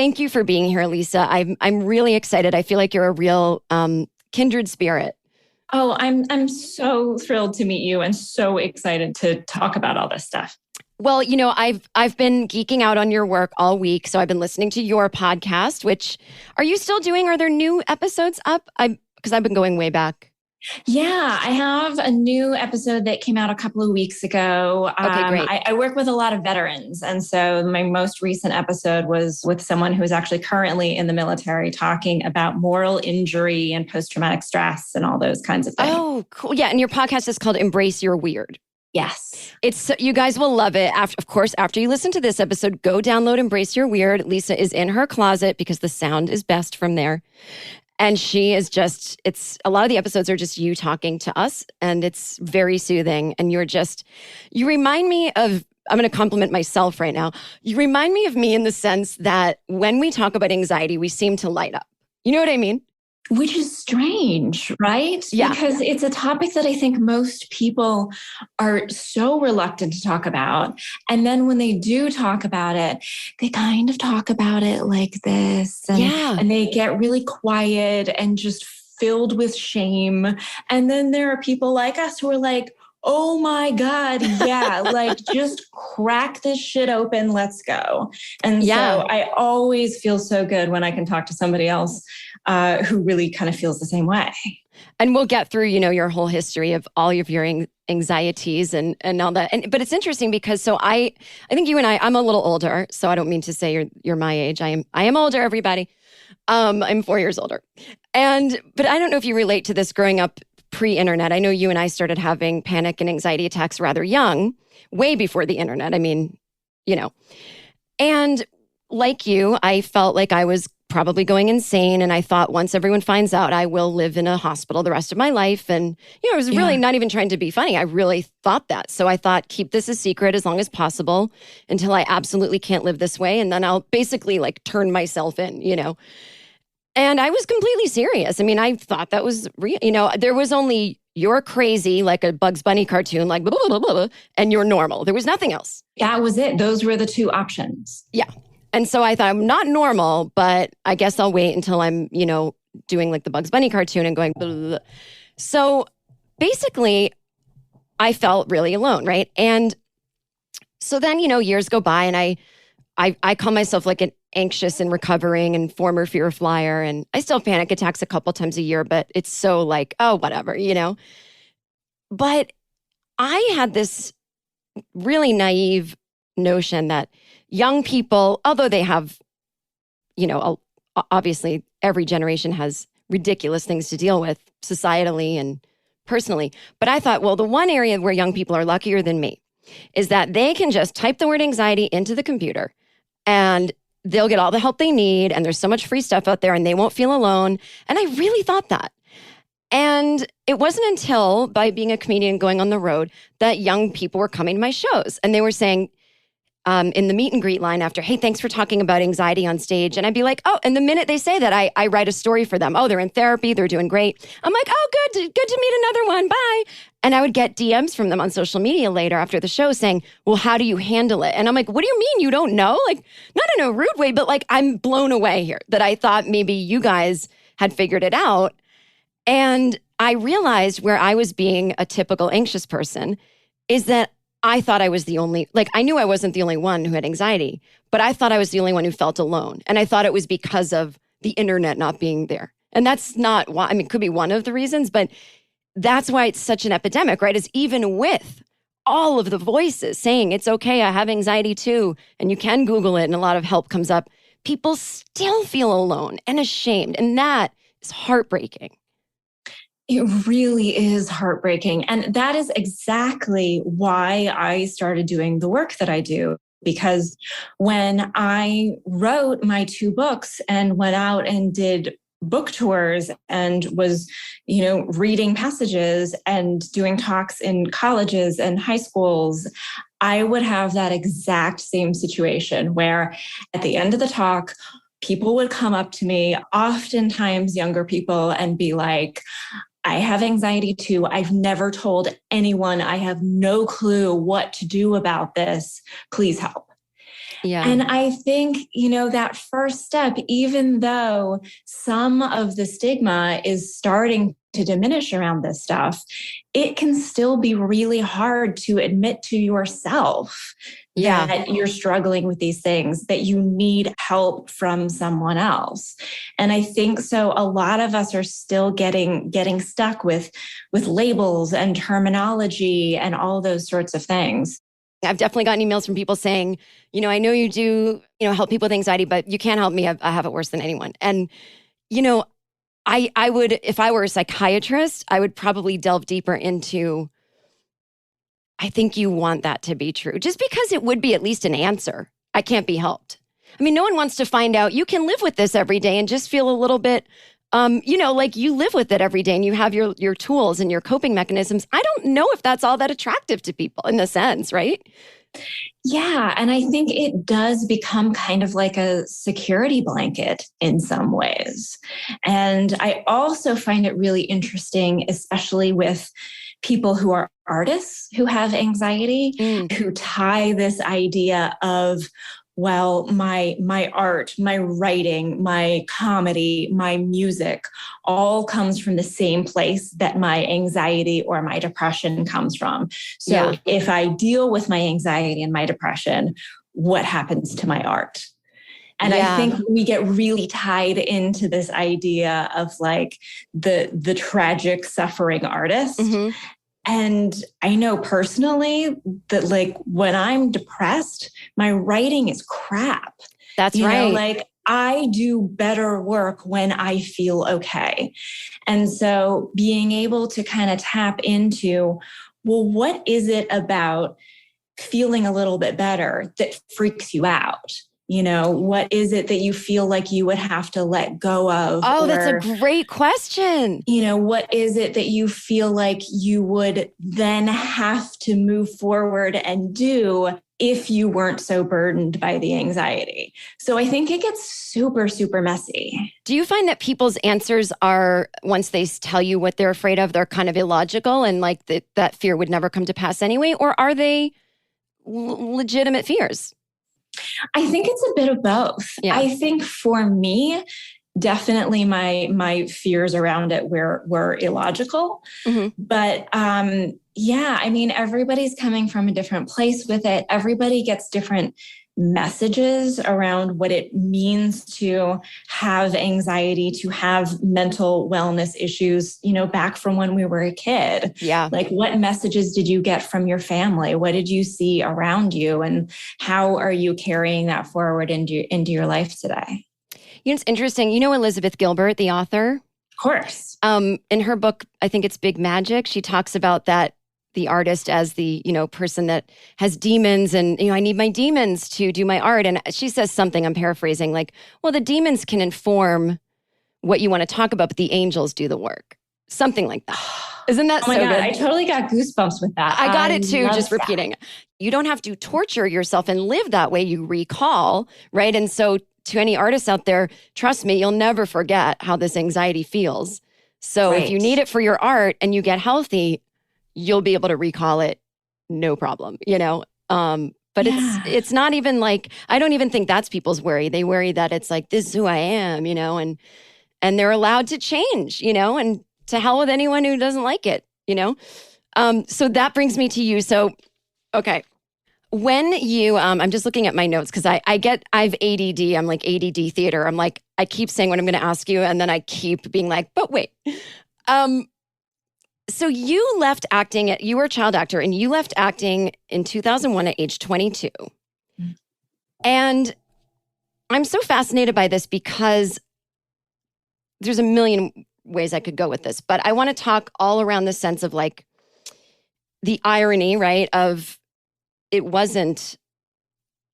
thank you for being here, Lisa. I'm really excited. I feel like you're a real kindred spirit. Oh, I'm so thrilled to meet you and so excited to talk about all this stuff. Well, I've been geeking out on your work all week, so I've been listening to your podcast. Which are you still doing? Are there new episodes up? Because I've been going way back. Yeah, I have a new episode that came out a couple of weeks ago. Okay, great. I work with a lot of veterans. And so my most recent episode was with someone who is actually currently in the military talking about moral injury and post-traumatic stress and all those kinds of things. Oh, cool. Yeah. And your podcast is called Embrace Your Weird. Yes. You guys will love it. After you listen to this episode, go download Embrace Your Weird. Lisa is in her closet because the sound is best from there. And she is a lot of the episodes are just you talking to us, and it's very soothing. And you remind me of, I'm going to compliment myself right now. You remind me of me in the sense that when we talk about anxiety, we seem to light up. You know what I mean? Which is strange, right? Yeah. Because it's a topic that I think most people are so reluctant to talk about. And then when they do talk about it, they kind of talk about it like this. And they get really quiet and just filled with shame. And then there are people like us who are like, oh my God, yeah, like just crack this shit open, let's go. And so I always feel so good when I can talk to somebody else who really kind of feels the same way. And we'll get through, your whole history of all of your anxieties and all that. But it's interesting because I think you and I'm a little older, so I don't mean to say you're my age. I am older, everybody. I'm 4 years older. But I don't know if you relate to this growing up pre-internet. I know you and I started having panic and anxiety attacks rather young, way before the internet. I mean, and like you, I felt like I was probably going insane. And I thought once everyone finds out, I will live in a hospital the rest of my life. And, I was really not even trying to be funny. I really thought that. So I thought, keep this a secret as long as possible until I absolutely can't live this way. And then I'll basically turn myself in, And I was completely serious. I mean, I thought that was real. There was only you're crazy, like a Bugs Bunny cartoon, like blah, blah, blah, blah, and you're normal. There was nothing else. That was it. Those were the two options. Yeah. And so I thought, I'm not normal, but I guess I'll wait until I'm, doing like the Bugs Bunny cartoon and going blah, blah, blah. So basically, I felt really alone, right? And so then, years go by and I call myself like an anxious and recovering and former fear flyer. And I still have panic attacks a couple times a year, but it's so like, oh, whatever, But I had this really naive notion that young people, although they have, obviously every generation has ridiculous things to deal with societally and personally. But I thought, well, the one area where young people are luckier than me is that they can just type the word anxiety into the computer and they'll get all the help they need. And there's so much free stuff out there and they won't feel alone. And I really thought that. And it wasn't until by being a comedian going on the road that young people were coming to my shows and they were saying in the meet and greet line after, hey, thanks for talking about anxiety on stage. And I'd be like, oh, and the minute they say that, I write a story for them. Oh, they're in therapy. They're doing great. I'm like, oh, good to meet another one. Bye. And I would get DMs from them on social media later after the show saying, well, how do you handle it? And I'm like, what do you mean you don't know? Like, not in a rude way, but like I'm blown away here that I thought maybe you guys had figured it out. And I realized where I was being a typical anxious person is that I thought I was the only, I knew I wasn't the only one who had anxiety, but I thought I was the only one who felt alone. And I thought it was because of the internet not being there. And that's not why, it could be one of the reasons, but that's why it's such an epidemic, right? Is even with all of the voices saying, it's okay, I have anxiety too, and you can Google it and a lot of help comes up, people still feel alone and ashamed. And that is heartbreaking. It really is heartbreaking. And that is exactly why I started doing the work that I do. Because when I wrote my 2 books and went out and did book tours and was, reading passages and doing talks in colleges and high schools, I would have that exact same situation where at the end of the talk, people would come up to me, oftentimes younger people, and be like, I have anxiety too. I've never told anyone. I have no clue what to do about this. Please help. Yeah. And I think, that first step, even though some of the stigma is starting to diminish around this stuff, it can still be really hard to admit to yourself that you're struggling with these things, that you need help from someone else. And I think so a lot of us are still getting stuck with labels and terminology and all those sorts of things. I've definitely gotten emails from people saying, I know you do, help people with anxiety, but you can't help me. I have it worse than anyone. And, I would, if I were a psychiatrist, I would probably delve deeper into, I think you want that to be true, just because it would be at least an answer. I can't be helped. I mean, no one wants to find out you can live with this every day and just feel a little bit, like you live with it every day and you have your tools and your coping mechanisms. I don't know if that's all that attractive to people in a sense, right? Yeah. And I think it does become kind of like a security blanket in some ways. And I also find it really interesting, especially with people who are artists who have anxiety, who tie this idea of, well, my art, my writing, my comedy, my music all comes from the same place that my anxiety or my depression comes from. So if I deal with my anxiety and my depression, what happens to my art? And I think we get really tied into this idea of like the tragic suffering artist. Mm-hmm. And I know personally that like when I'm depressed, my writing is crap. That's right. Like I do better work when I feel okay. And so being able to kind of tap into, well, what is it about feeling a little bit better that freaks you out? What is it that you feel like you would have to let go of? Oh, that's a great question. What is it that you feel like you would then have to move forward and do if you weren't so burdened by the anxiety? So I think it gets super, super messy. Do you find that people's answers are, once they tell you what they're afraid of, they're kind of illogical and like that fear would never come to pass anyway? Or are they legitimate fears? I think it's a bit of both. Yeah. I think for me, definitely my fears around it were illogical. Mm-hmm. But everybody's coming from a different place with it. Everybody gets different messages around what it means to have anxiety, to have mental wellness issues, back from when we were a kid. Yeah. Like what messages did you get from your family? What did you see around you? And how are you carrying that forward into your life today? It's interesting. Elizabeth Gilbert, the author? Of course. In her book, I think it's Big Magic, she talks about that the artist as the, person that has demons and, I need my demons to do my art. And she says something, I'm paraphrasing, like, well, the demons can inform what you want to talk about, but the angels do the work. Something like that. Isn't that so God, good? I totally got goosebumps with that. I got it too, just repeating. You don't have to torture yourself and live that way. You recall, right? And so to any artists out there, trust me, you'll never forget how this anxiety feels. So if you need it for your art and you get healthy, you'll be able to recall it, no problem, but it's not even like, I don't even think that's people's worry. They worry that it's like, this is who I am, and they're allowed to change, and to hell with anyone who doesn't like it, so that brings me to you. So, okay. When you, I'm just looking at my notes because I've ADD. I'm like ADD theater. I'm like, I keep saying what I'm going to ask you. And then I keep being like, but wait, so you left acting, you were a child actor and you left acting in 2001 at age 22. Mm-hmm. And I'm so fascinated by this because there's a million ways I could go with this, but I want to talk all around the sense of like the irony, right? Of it wasn't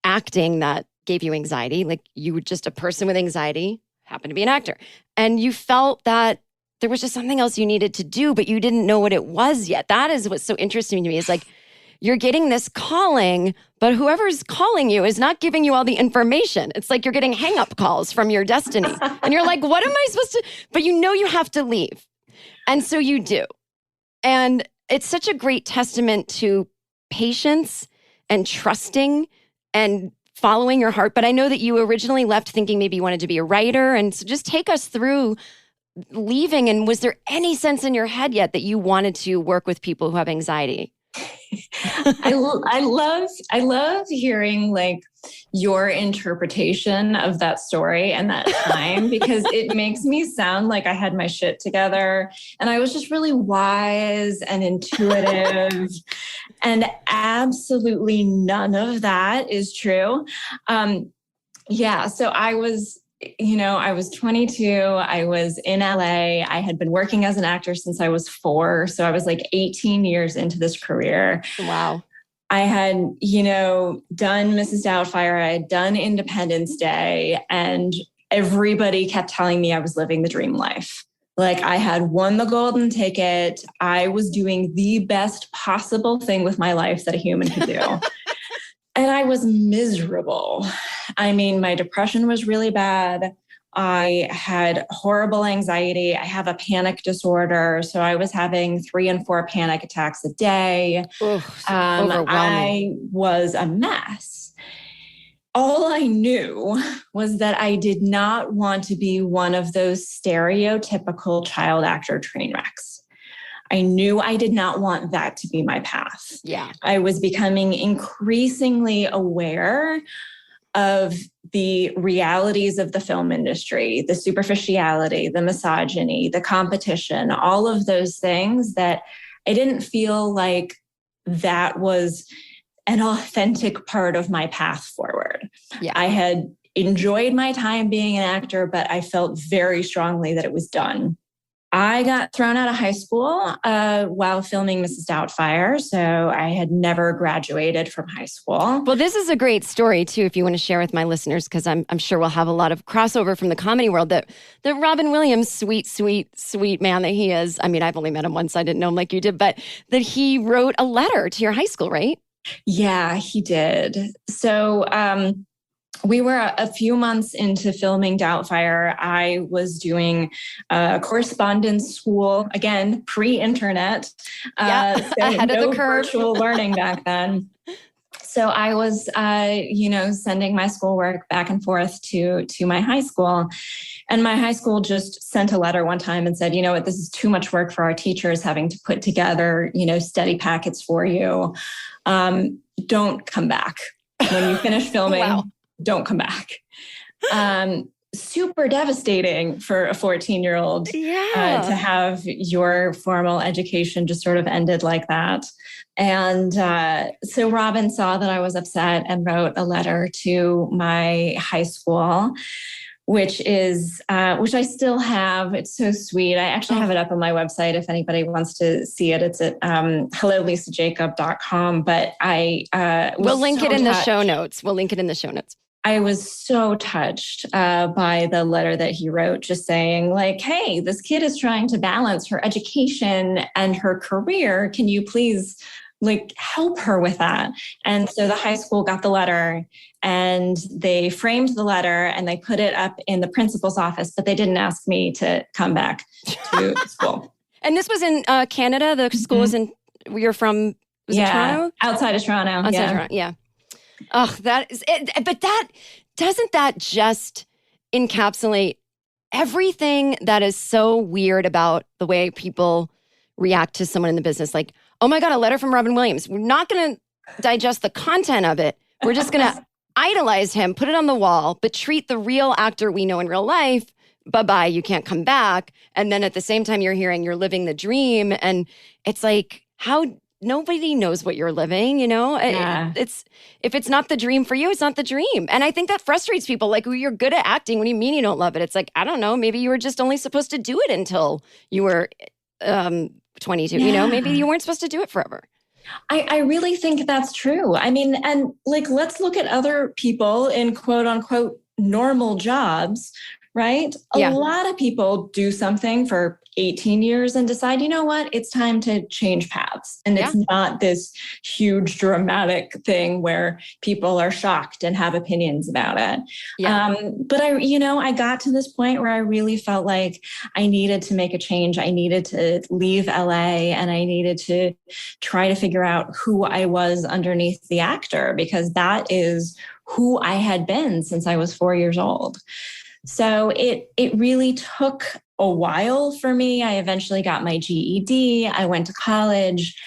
acting that gave you anxiety. Like you were just a person with anxiety, happened to be an actor. And you felt that there was just something else you needed to do, but you didn't know what it was yet. That is what's so interesting to me is like, you're getting this calling, but whoever's calling you is not giving you all the information. It's like you're getting hang-up calls from your destiny. And you're like, what am I supposed to? But you have to leave. And so you do. And it's such a great testament to patience and trusting and following your heart, but I know that you originally left thinking maybe you wanted to be a writer. And so just take us through leaving. And was there any sense in your head yet that you wanted to work with people who have anxiety? I love hearing like your interpretation of that story and that time, because it makes me sound like I had my shit together and I was just really wise and intuitive. And absolutely none of that is true. So I was 22. I was in LA. I had been working as an actor since I was 4. So I was like 18 years into this career. Wow. I had, done Mrs. Doubtfire. I had done Independence Day, and everybody kept telling me I was living the dream life. Like I had won the golden ticket. I was doing the best possible thing with my life that a human could do. And I was miserable. I mean, my depression was really bad. I had horrible anxiety. I have a panic disorder. So I was having 3 and 4 panic attacks a day. I was a mess. All I knew was that I did not want to be one of those stereotypical child actor train wrecks. I knew I did not want that to be my path. Yeah. I was becoming increasingly aware of the realities of the film industry, the superficiality, the misogyny, the competition, all of those things that I didn't feel like that was an authentic part of my path forward. Yeah. I had enjoyed my time being an actor, but I felt very strongly that it was done. I got thrown out of high school while filming Mrs. Doubtfire. So I had never graduated from high school. Well, this is a great story, too, if you want to share with my listeners, because I'm sure we'll have a lot of crossover from the comedy world. That Robin Williams, sweet man that he is. I mean, I've only met him once. I didn't know him like you did, but that he wrote a letter to your high school, right? Yeah, he did. So we were a few months into filming Doubtfire. I was doing correspondence school, again, pre-internet. So ahead of the curve. Virtual learning back then. So I was, sending my schoolwork back and forth to my high school. And my high school just sent a letter one time and said, you know what, this is too much work for our teachers having to put together, study packets for you. Don't come back. When you finish filming, wow. Don't come back. Super devastating for a 14-year-old to have your formal education just sort of ended like that. And so Robin saw that I was upset and wrote a letter to my high school, which I still have. It's so sweet. I actually have it up on my website if anybody wants to see it. It's at lisajakub.com. But we'll link it in the show notes. I was so touched by the letter that he wrote, just saying like, hey, this kid is trying to balance her education and her career. Can you please help her with that? And so the high school got the letter and they framed the letter and they put it up in the principal's office, but they didn't ask me to come back to school. And this was in Canada? The school was in, you're from, was it Toronto? Outside of Toronto. Toronto, yeah. Oh, that is it. But doesn't that just encapsulate everything that is so weird about the way people react to someone in the business? Like, oh my God, a letter from Robin Williams. We're not going to digest the content of it. We're just going to idolize him, put it on the wall, but treat the real actor we know in real life. Bye-bye, you can't come back. And then at the same time, you're hearing you're living the dream. And it's like, how nobody knows what you're living, Yeah. If it's not the dream for you, it's not the dream. And I think that frustrates people. Like, you're good at acting. What do you mean you don't love it? It's like, I don't know. Maybe you were just only supposed to do it until you were 22. Yeah. Maybe you weren't supposed to do it forever. I really think that's true. I mean, and let's look at other people in quote unquote normal jobs, right? A lot of people do something for 18 years and decide, you know what, it's time to change paths. And it's not this huge dramatic thing where people are shocked and have opinions about it. Yeah. But I got to this point where I really felt like I needed to make a change. I needed to leave LA and I needed to try to figure out who I was underneath the actor, because that is who I had been since I was 4 years old. So it really took a while for me. I eventually got my GED. I went to college.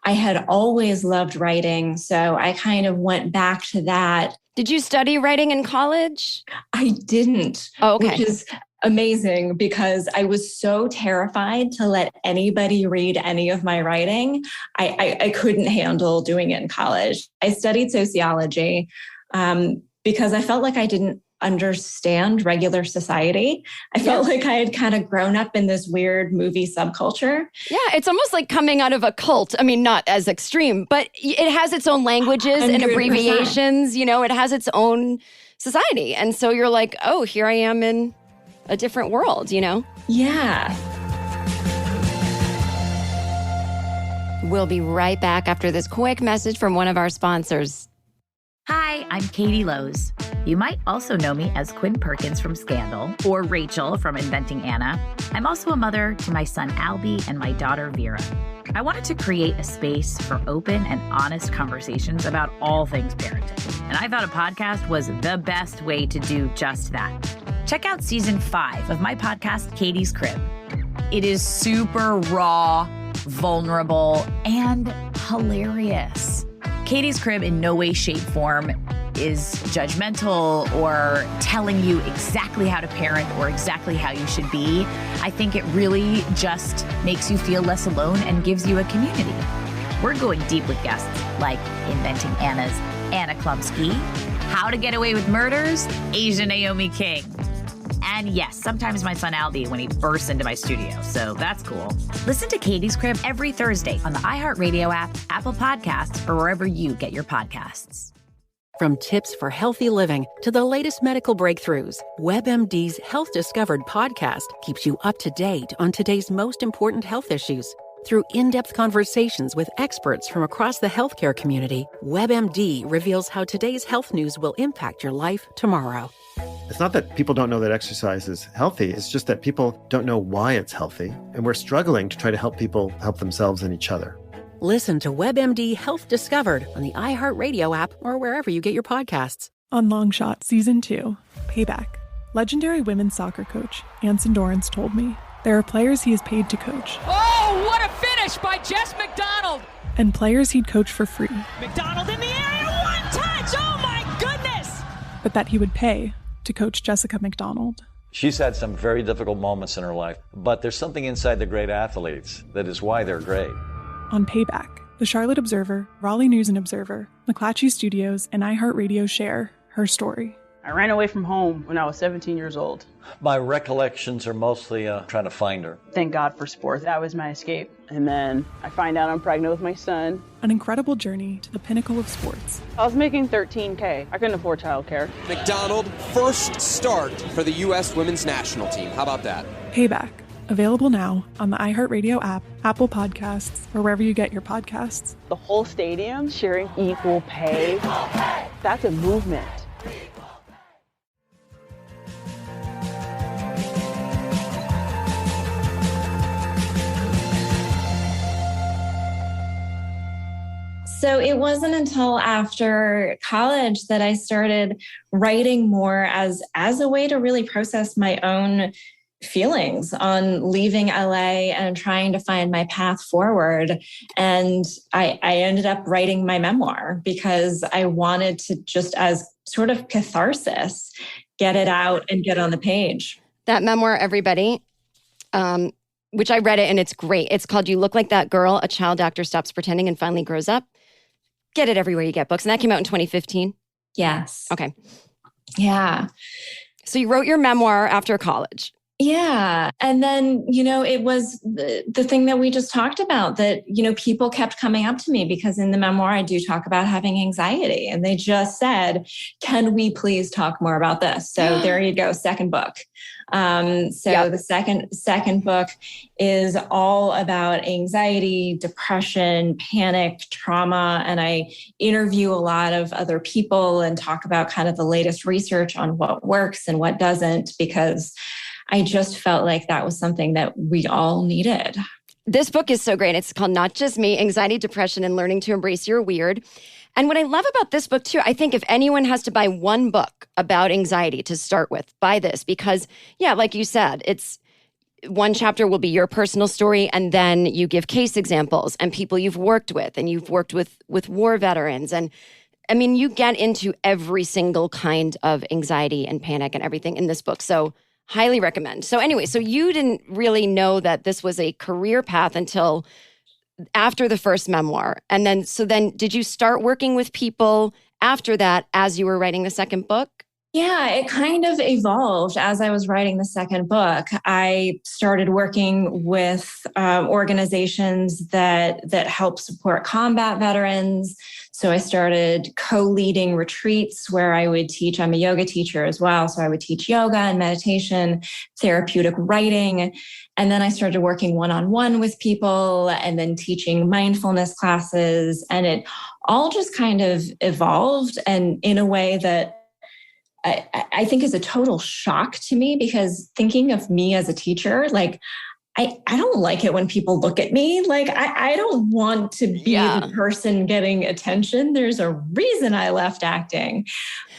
I had always loved writing, so I kind of went back to that. Did you study writing in college? I didn't, Oh, okay. Which is amazing because I was so terrified to let anybody read any of my writing. I couldn't handle doing it in college. I studied sociology because I felt like I didn't understand regular society. I felt like I had kind of grown up in this weird movie subculture. Yeah, it's almost like coming out of a cult. I mean, not as extreme, but it has its own languages 100%. And abbreviations. You know, it has its own society. And so you're like, oh, here I am in a different world, you know? Yeah. We'll be right back after this quick message from one of our sponsors. Hi, I'm Katie Lowe's. You might also know me as Quinn Perkins from Scandal or Rachel from Inventing Anna. I'm also a mother to my son Albie and my daughter Vera. I wanted to create a space for open and honest conversations about all things parenting. And I thought a podcast was the best way to do just that. Check out season 5 of my podcast, Katie's Crib. It is super raw, vulnerable, and hilarious. Katie's Crib in no way, shape, form is judgmental or telling you exactly how to parent or exactly how you should be. I think it really just makes you feel less alone and gives you a community. We're going deep with guests like Inventing Anna's Anna Klumsky, How to Get Away with Murders, Asia Naomi King. And yes, sometimes my son Albie when he bursts into my studio, so that's cool. Listen to Katie's Crib every Thursday on the iHeartRadio app, Apple Podcasts, or wherever you get your podcasts. From tips for healthy living to the latest medical breakthroughs, WebMD's Health Discovered podcast keeps you up to date on today's most important health issues. Through in-depth conversations with experts from across the healthcare community, WebMD reveals how today's health news will impact your life tomorrow. It's not that people don't know that exercise is healthy. It's just that people don't know why it's healthy. And we're struggling to try to help people help themselves and each other. Listen to WebMD Health Discovered on the iHeartRadio app or wherever you get your podcasts. On Long Shot Season 2, Payback, legendary women's soccer coach Anson Dorrance told me there are players he has paid to coach. Oh, what a finish by Jess McDonald! And players he'd coach for free. McDonald in the area, one touch! Oh my goodness! But that he would pay to coach Jessica McDonald. She's had some very difficult moments in her life, but there's something inside the great athletes that is why they're great. On Payback, the Charlotte Observer, Raleigh News and Observer, McClatchy Studios, and iHeartRadio share her story. I ran away from home when I was 17 years old. My recollections are mostly trying to find her. Thank God for sports. That was my escape. And then I find out I'm pregnant with my son. An incredible journey to the pinnacle of sports. I was making $13K. I couldn't afford childcare. McDonald, first start for the U.S. women's national team. How about that? Payback. Available now on the iHeartRadio app, Apple Podcasts, or wherever you get your podcasts. The whole stadium cheering equal pay. That's a movement. So it wasn't until after college that I started writing more as a way to really process my own feelings on leaving LA and trying to find my path forward. And I ended up writing my memoir because I wanted to just as sort of catharsis, get it out and get on the page. That memoir, everybody, which I read it and it's great. It's called You Look Like That Girl, A Child Actor Stops Pretending and Finally Grows Up. Get it everywhere you get books. And that came out in 2015? Yes. Okay. Yeah. So you wrote your memoir after college. Yeah. And then, it was the thing that we just talked about that, people kept coming up to me because in the memoir, I do talk about having anxiety and they just said, can we please talk more about this? So there you go. Second book. The second book is all about anxiety, depression, panic, trauma. And I interview a lot of other people and talk about kind of the latest research on what works and what doesn't, because I just felt like that was something that we all needed. This book is so great. It's called Not Just Me, Anxiety, Depression, and Learning to Embrace Your Weird. And what I love about this book too, I think if anyone has to buy one book about anxiety to start with, buy this because, yeah, like you said, it's one chapter will be your personal story, and then you give case examples and people you've worked with, and you've worked with war veterans. And I mean, you get into every single kind of anxiety and panic and everything in this book. So highly recommend. So anyway, so you didn't really know that this was a career path until after the first memoir. And then, so then did you start working with people after that as you were writing the second book? Yeah, it kind of evolved as I was writing the second book. I started working with organizations that help support combat veterans. So I started co-leading retreats where I would teach. I'm a yoga teacher as well. So I would teach yoga and meditation, therapeutic writing. And then I started working one-on-one with people and then teaching mindfulness classes. And it all just kind of evolved, and in a way that I think is a total shock to me, because thinking of me as a teacher, like, I don't like it when people look at me. Like, I don't want to be the person getting attention. There's a reason I left acting.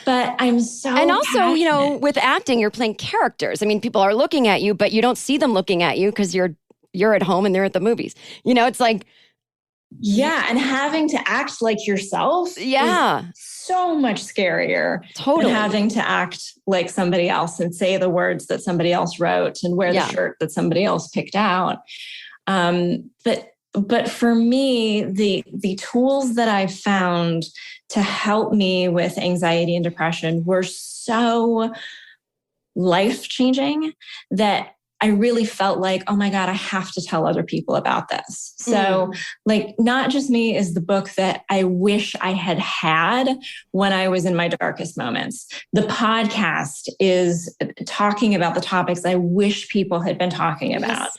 But I'm so And also, passionate. you know, with acting, you're playing characters. I mean, people are looking at you, but you don't see them looking at you because you're at home and they're at the movies. You know, it's like... Yeah, and having to act like yourself is so much scarier than having to act like somebody else and say the words that somebody else wrote and wear the shirt that somebody else picked out. But for me, the tools that I found to help me with anxiety and depression were so life-changing that I really felt like, oh my God, I have to tell other people about this. So like, Not Just Me is the book that I wish I had had when I was in my darkest moments. The podcast is talking about the topics I wish people had been talking about.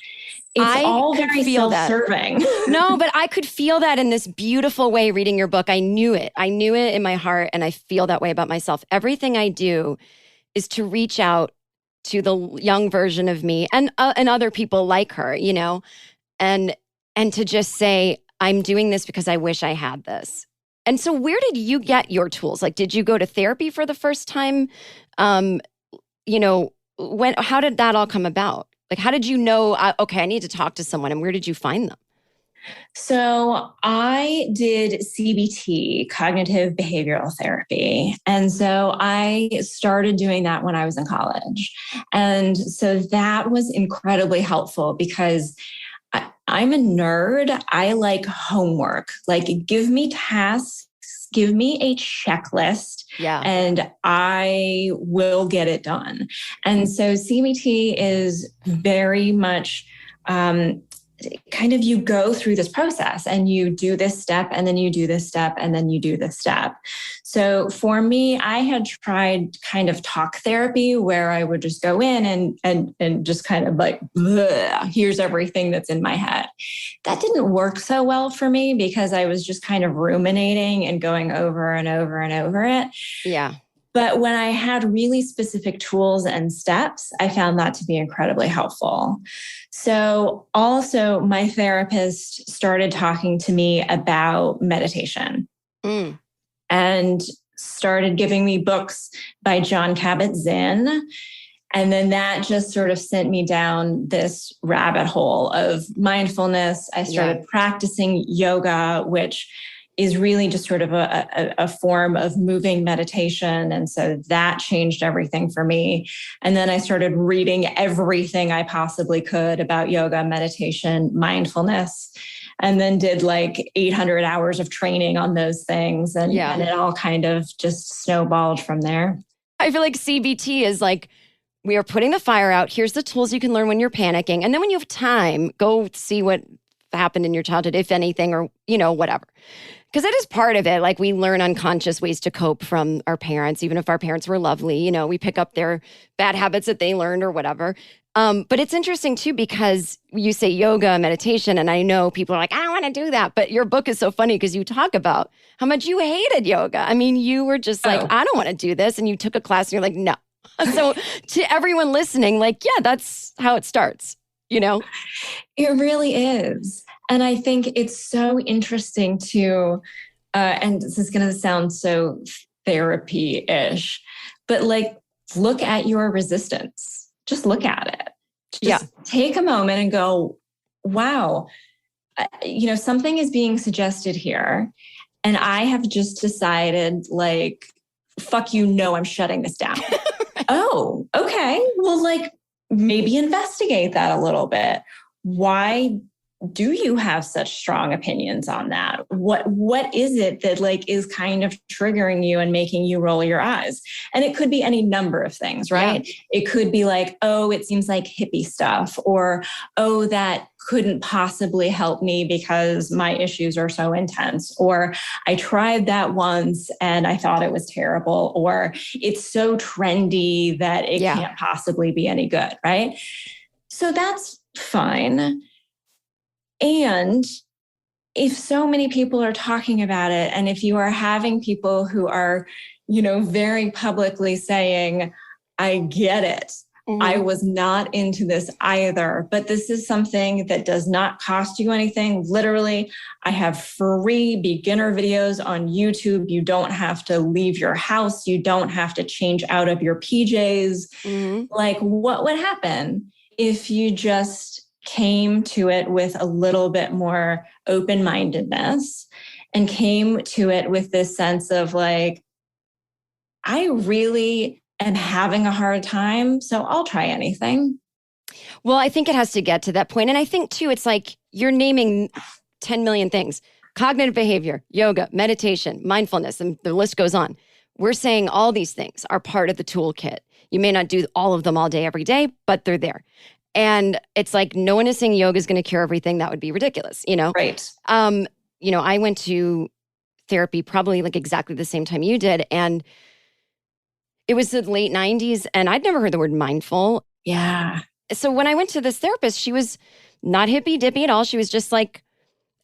It's all very self-serving. No, but I could feel that in this beautiful way reading your book. I knew it. I knew it in my heart, and I feel that way about myself. Everything I do is to reach out to the young version of me and other people like her, you know, and to just say, I'm doing this because I wish I had this. And so where did you get your tools? Like, did you go to therapy for the first time? You know, how did that all come about? Like, how did you know, okay, I need to talk to someone, and where did you find them? So I did CBT, cognitive behavioral therapy. And so I started doing that when I was in college. And so that was incredibly helpful because I'm a nerd. I like homework. Like, give me tasks, give me a checklist, and I will get it done. And so CBT is very much kind of, you go through this process and you do this step and then you do this step and then you do this step. So for me, I had tried kind of talk therapy where I would just go in and just kind of like, here's everything that's in my head. That didn't work so well for me because I was just kind of ruminating and going over and over and over it. Yeah. But when I had really specific tools and steps, I found that to be incredibly helpful. So also my therapist started talking to me about meditation and started giving me books by Jon Kabat-Zinn. And then that just sort of sent me down this rabbit hole of mindfulness. I started practicing yoga, which is really just sort of a form of moving meditation. And so that changed everything for me. And then I started reading everything I possibly could about yoga, meditation, mindfulness, and then did like 800 hours of training on those things. And it all kind of just snowballed from there. I feel like CBT is like, we are putting the fire out. Here's the tools you can learn when you're panicking. And then when you have time, go see what happened in your childhood, if anything, or, you know, whatever. Because it is part of it. Like, we learn unconscious ways to cope from our parents, even if our parents were lovely. You know, we pick up their bad habits that they learned or whatever. But it's interesting, too, because you say yoga, meditation, and I know people are like, I don't want to do that. But your book is so funny because you talk about how much you hated yoga. I mean, you were just like, I don't want to do this. And you took a class and you're like, no. So to everyone listening, like, yeah, that's how it starts, you know? It really is. And I think it's so interesting to and this is going to sound so therapy-ish, but like, look at your resistance. Just look at it. Just take a moment and go, wow, something is being suggested here. And I have just decided, like, fuck you, no, I'm shutting this down. Oh, okay. Well, like, maybe investigate that a little bit. Why do you have such strong opinions on that? What is it that like is kind of triggering you and making you roll your eyes? And it could be any number of things, right? Yeah. It could be like, oh, it seems like hippie stuff, or, oh, that couldn't possibly help me because my issues are so intense, or I tried that once and I thought it was terrible, or it's so trendy that it can't possibly be any good, right? So that's fine. And if so many people are talking about it, and if you are having people who are, very publicly saying, I get it. Mm-hmm. I was not into this either, but this is something that does not cost you anything. Literally, I have free beginner videos on YouTube. You don't have to leave your house. You don't have to change out of your PJs. Mm-hmm. Like, what would happen if you just came to it with a little bit more open-mindedness and came to it with this sense of like, I really am having a hard time, so I'll try anything. Well, I think it has to get to that point. And I think too, it's like you're naming 10 million things: cognitive behavior, yoga, meditation, mindfulness, and the list goes on. We're saying all these things are part of the toolkit. You may not do all of them all day, every day, but they're there. And it's like, no one is saying yoga is going to cure everything. That would be ridiculous, Right. I went to therapy probably like exactly the same time you did. And it was the late 90s and I'd never heard the word mindful. Yeah. So when I went to this therapist, she was not hippy dippy at all. She was just like,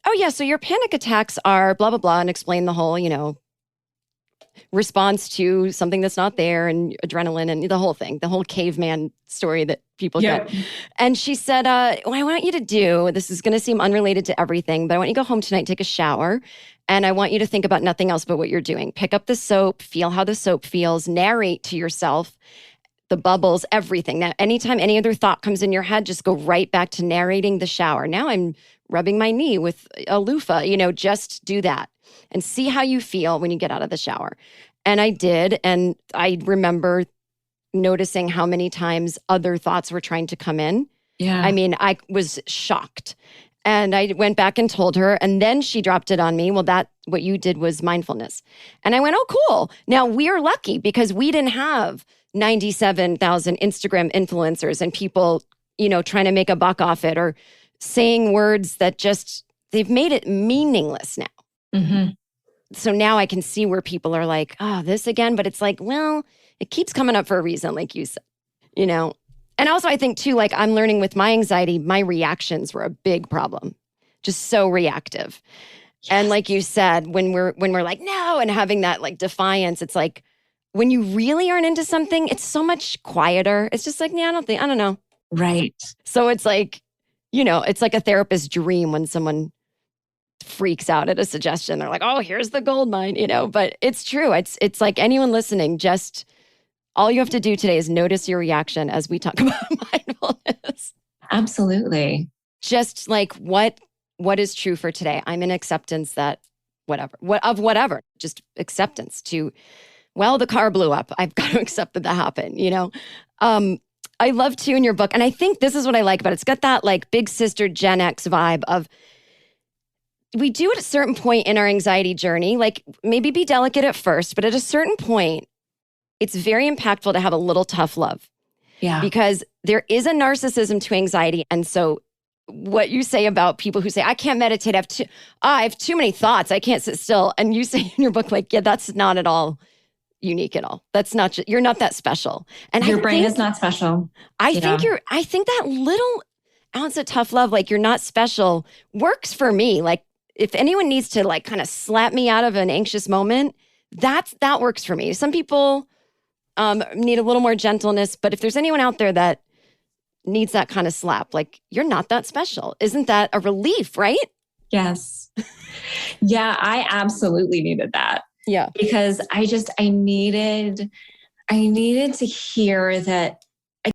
oh yeah, so your panic attacks are blah, blah, blah, and explain the whole, response to something that's not there, and adrenaline and the whole thing, the whole caveman story that people get. And she said, what I want you to do, this is going to seem unrelated to everything, but I want you to go home tonight, take a shower, and I want you to think about nothing else but what you're doing. Pick up the soap, feel how the soap feels, narrate to yourself the bubbles, everything. Now, anytime any other thought comes in your head, just go right back to narrating the shower. Now I'm rubbing my knee with a loofah, just do that. And see how you feel when you get out of the shower. And I did. And I remember noticing how many times other thoughts were trying to come in. Yeah. I mean, I was shocked. And I went back and told her. And then she dropped it on me. Well, what you did was mindfulness. And I went, oh, cool. Now we are lucky because we didn't have 97,000 Instagram influencers and people, trying to make a buck off it or saying words that they've made it meaningless now. Mm-hmm. So now I can see where people are like, oh, this again. But it's like, well, it keeps coming up for a reason, like you said, And also I think too, like I'm learning with my anxiety, my reactions were a big problem. Just so reactive. Yes. And like you said, when we're like, no, and having that like defiance, it's like when you really aren't into something, it's so much quieter. It's just like, I don't know. Right. So it's like, it's like a therapist's dream when someone freaks out at a suggestion. They're like, oh, here's the gold mine, but it's true. It's like anyone listening, just all you have to do today is notice your reaction as we talk about mindfulness. Absolutely. Just like what is true for today. I'm in acceptance that whatever, just acceptance to, well, the car blew up. I've got to accept that happened, I love too in your book. And I think this is what I like about it. It's got that like big sister Gen X vibe of, we do at a certain point in our anxiety journey, like maybe be delicate at first, but at a certain point, it's very impactful to have a little tough love. Yeah. Because there is a narcissism to anxiety. And so what you say about people who say, I can't meditate, I have too many thoughts, I can't sit still. And you say in your book, like, yeah, that's not at all unique at all. That's not, you're not that special. And your brain is not special. I think that little ounce of tough love, like you're not special, works for me. Like, if anyone needs to like kind of slap me out of an anxious moment, that works for me. Some people need a little more gentleness, but if there's anyone out there that needs that kind of slap, like you're not that special. Isn't that a relief, right? Yes. Yeah, I absolutely needed that. Yeah. Because I needed to hear that